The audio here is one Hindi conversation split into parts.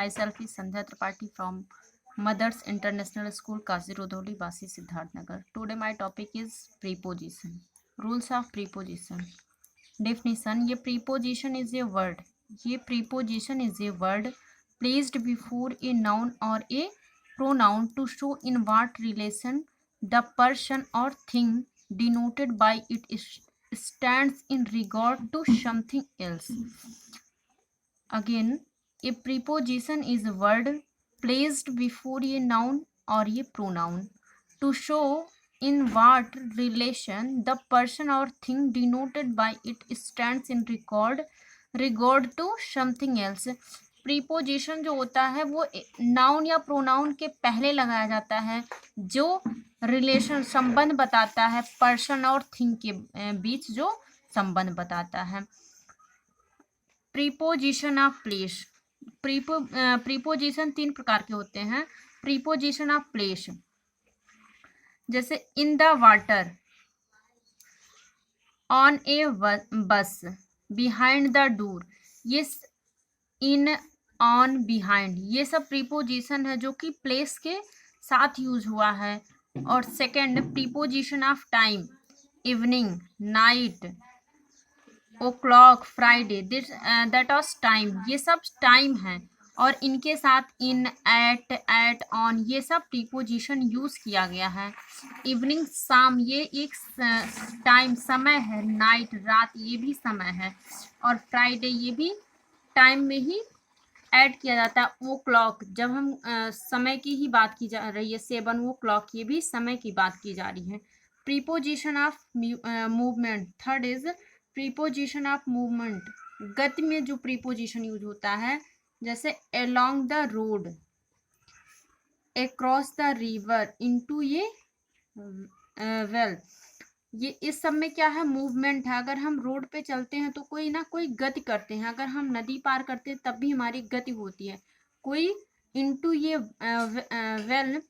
myself is Sandhya Tripathi from Mothers International School, Kazirodoli, Basi, Siddharthnagar. Today my topic is preposition. Rules of preposition. Definition. ये preposition is a word. ये preposition is a word placed before a noun or a pronoun to show in what relation the person or thing denoted by it stands in regard to something else. Again, a preposition is a word placed before a noun or a pronoun to show in what relation the person or thing denoted by it stands in regard to something else. Preposition जो होता है वो नाउन या प्रोनाउन के पहले लगाया जाता है, जो रिलेशन संबंध बताता है पर्सन और थिंग के बीच, जो संबंध बताता है. Preposition of place. प्रीपोजिशन 3 प्रकार के होते हैं. प्रीपोजिशन ऑफ प्लेस जैसे इन द वाटर, ऑन ए बस, बिहाइंड द डोर. ये इन, ऑन, बिहाइंड ये सब प्रीपोजिशन है जो कि प्लेस के साथ यूज हुआ है. और second, preposition of time, evening, night, o'clock, Friday, that was time. ये सब टाइम है और इनके साथ इन, एट, ऑन ये सब प्रीपोजिशन यूज किया गया है. इवनिंग, शाम, ये एक टाइम, समय है. नाइट, रात, ये भी समय है. और फ्राइडे ये भी टाइम में ही ऐड किया जाता है. वो क्लॉक, जब हम समय की ही बात की जा रही है, 7 वो क्लॉक, ये भी समय की बात की जा रही है. Preposition of movement. Third is preposition of movement. गति में जो प्रीपोजिशन यूज होता है, जैसे along the road, across the river, into ये वेल. ये इस सब में क्या है, मूवमेंट है. अगर हम रोड पे चलते हैं तो कोई ना कोई गति करते हैं. अगर हम नदी पार करते हैं तब भी हमारी गति होती है. कोई इनटू ये वेल,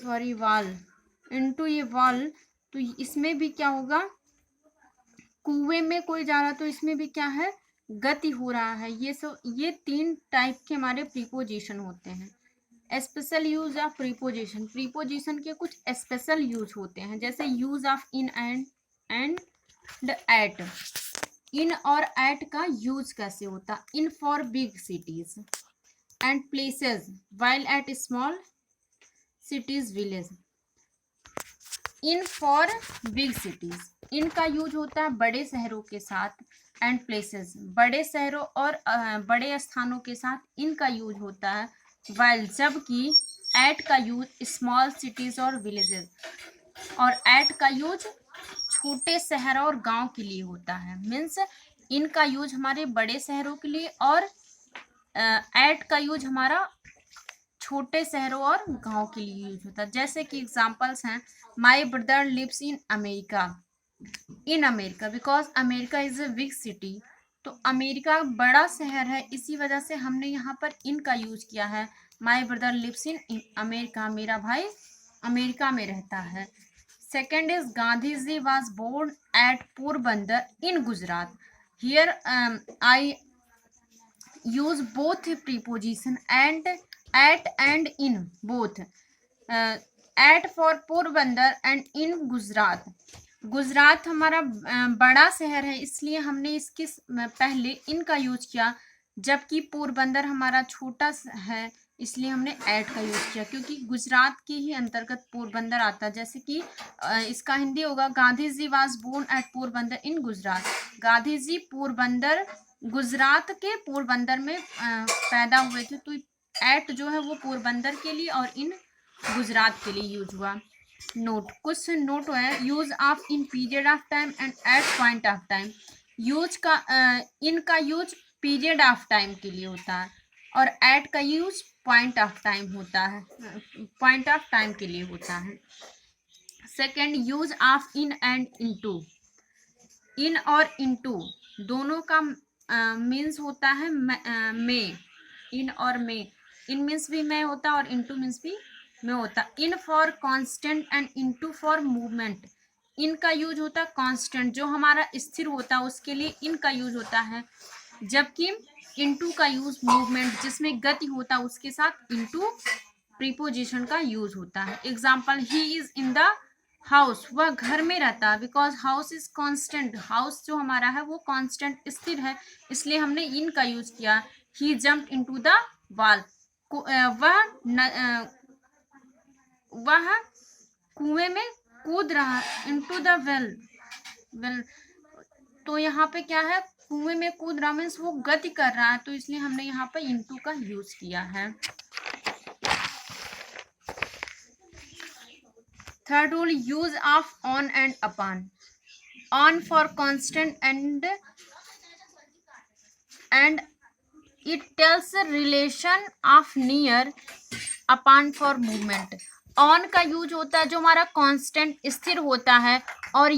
सॉरी, वाल, इनटू ये वाल, तो इसमें भी क्या होगा, कुएं में कोई जा रहा तो इसमें भी क्या है, गति हो रहा है. ये 3 टाइप के हमारे प्रीपोजिशन होते हैं. Special use of preposition. Preposition के कुछ स्पेशल यूज होते हैं, जैसे use of in and at. In और एट का यूज कैसे होता. In for big cities and places, while at small cities, village. In for big cities, इनका यूज होता है बड़े शहरों के साथ. एंड प्लेसेस, बड़े शहरों और बड़े स्थानों के साथ इनका यूज होता है. वाइल, जबकि एट का यूज स्मॉल सिटीज और विलेजेस, और एट का यूज छोटे शहर और गांव के लिए होता है. मीन्स इनका यूज हमारे बड़े शहरों के लिए और एट का यूज हमारा छोटे शहरों और गांव के लिए यूज होता है. जैसे कि एग्जांपल्स हैं, my brother lives in America. In America because America is a big city. तो अमेरिका बड़ा शहर है, इसी वजह से हमने यहाँ पर इन का यूज किया है. My brother lives in America, मेरा भाई अमेरिका में रहता है. Second is Gandhi ji was born at Porbandar in Gujarat. Here I use both preposition and at and in both. At for Porbandar and in Gujarat. Gujarat हमारा बड़ा शहर है, इसलिए हमने इसके पहले इनका यूज किया. जबकि पोरबंदर हमारा छोटा है, इसलिए हमने एट का यूज किया, क्योंकि गुजरात के ही अंतर्गत पोरबंदर आता है. जैसे कि इसका हिंदी होगा, Gandhi ji was born at Porbandar in Gujarat. Gandhi ji Porbandar, Gujarat के पोरबंदर में पैदा हुए थे. तो एट जो है वो पोरबंदर के लिए और इन गुजरात के लिए यूज हुआ. नोट, कुछ नोट है. Use of in period of time and at point of time. Use का इनका यूज पीरियड ऑफ टाइम के लिए होता है और एट का यूज पॉइंट ऑफ टाइम होता है, पॉइंट ऑफ टाइम के लिए होता है. Second, use of in and into. In और इनटू दोनों का मीन्स होता है में. इन और में, इन मीन्स भी में होता है और इनटू मीन्स भी में होता. In for constant and into for movement. इनका यूज होता है कांस्टेंट, जो हमारा स्थिर होता है उसके लिए इनका यूज होता है. जबकि इनटू का यूज मूवमेंट जिसमें गति होता है उसके साथ इनटू प्रीपोजिशन का यूज होता है। Example, he is in the house, वह घर में रहता है। Because house is constant, house जो हमारा है वो कांस्टेंट स्थिर है, इसलिए हमने इन का यूज किया। ही जम्प्ड इनटू द वॉल, वह कुएं में कूद रहा। इनटू द वेल, तो यहाँ पे क्या है, कुएं में कूद रहा मीन्स वो गति कर रहा है, तो इसलिए हमने यहाँ पे इनटू का यूज किया है। Third rule, use of on and upon. On for constant and it tells relation of near, upon for movement. On का यूज होता है जो हमारा कांस्टेंट स्थिर होता है और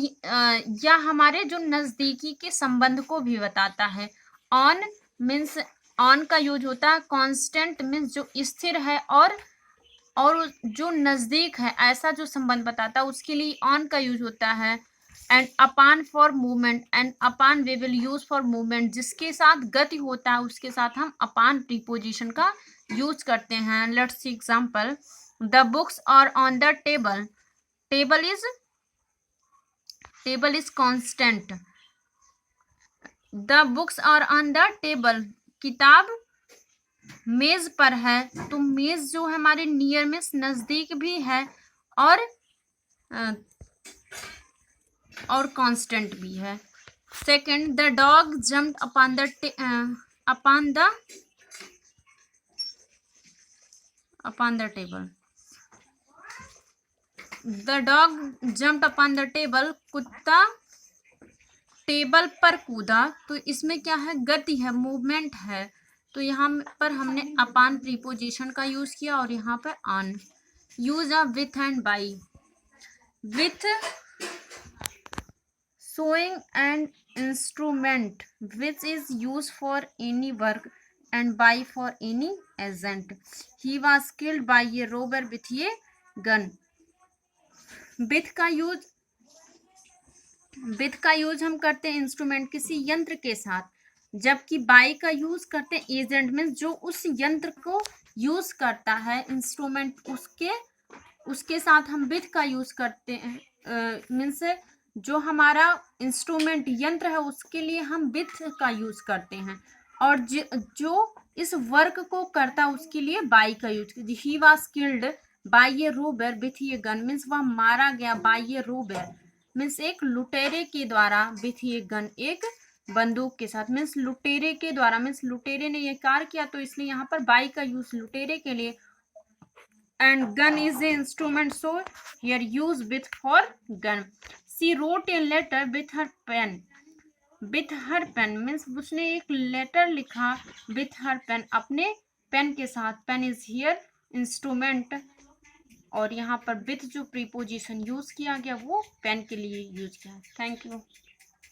या हमारे जो नजदीकी के संबंध को भी बताता है। ऑन मीन्स, ऑन का यूज होता है कांस्टेंट मीन्स जो स्थिर है और जो नजदीक है ऐसा जो संबंध बताता है उसके लिए ऑन का यूज होता है। And upon for movement, and upon way will use for movement, जिसके साथ गति होता है उसके साथ हम अपॉन प्रीपोजिशन का यूज करते हैं। Let's see example, the books are on the table, table is constant. The books are on the table, किताब मेज पर है, तो मेज जो है हमारे नियर में नजदीक भी है और कांस्टेंट भी है। Second, the dog jumped upon the table, the dog jumped upon the table, कुत्ता टेबल पर कूदा, तो इसमें क्या है, गति है, मूवमेंट है, तो यहाँ पर हमने अपॉन प्रीपोजिशन का यूज किया और यहाँ पर on. Use of with and by. With, showing an instrument which is used for any work, and by for any agent. He was killed by a robber with a gun. with का यूज हम करते हैं इंस्ट्रूमेंट किसी यंत्र के साथ, जबकि बाई का यूज करते हैं एजेंट में जो उस यंत्र को यूज करता है। इंस्ट्रूमेंट उसके साथ हम विथ का यूज करते हैं, मीन्स जो हमारा इंस्ट्रूमेंट यंत्र है उसके लिए हम विथ का यूज करते हैं, और जो इस वर्क को करता है उसके लिए बाई का यूज करते हैं। He was killed by A Rober with a gun, means वह मारा गया बाई ए रोबर मीन्स एक लुटेरे के द्वारा, विथ ए गन एक बंदूक के साथ, मीन्स लुटेरे के द्वारा, मीन्स लुटेरे ने ये कार्य किया, तो इसलिए यहाँ पर बाई का यूज लुटेरे के लिए। And gun is a instrument, so here use with for gun. She wrote a letter with her pen. With her pen means उसने एक लेटर लिखा with her pen, अपने पेन के साथ। पेन इज here इंस्ट्रूमेंट, और यहाँ पर with जो प्रीपोजिशन यूज किया गया वो पेन के लिए यूज किया है। Thank you.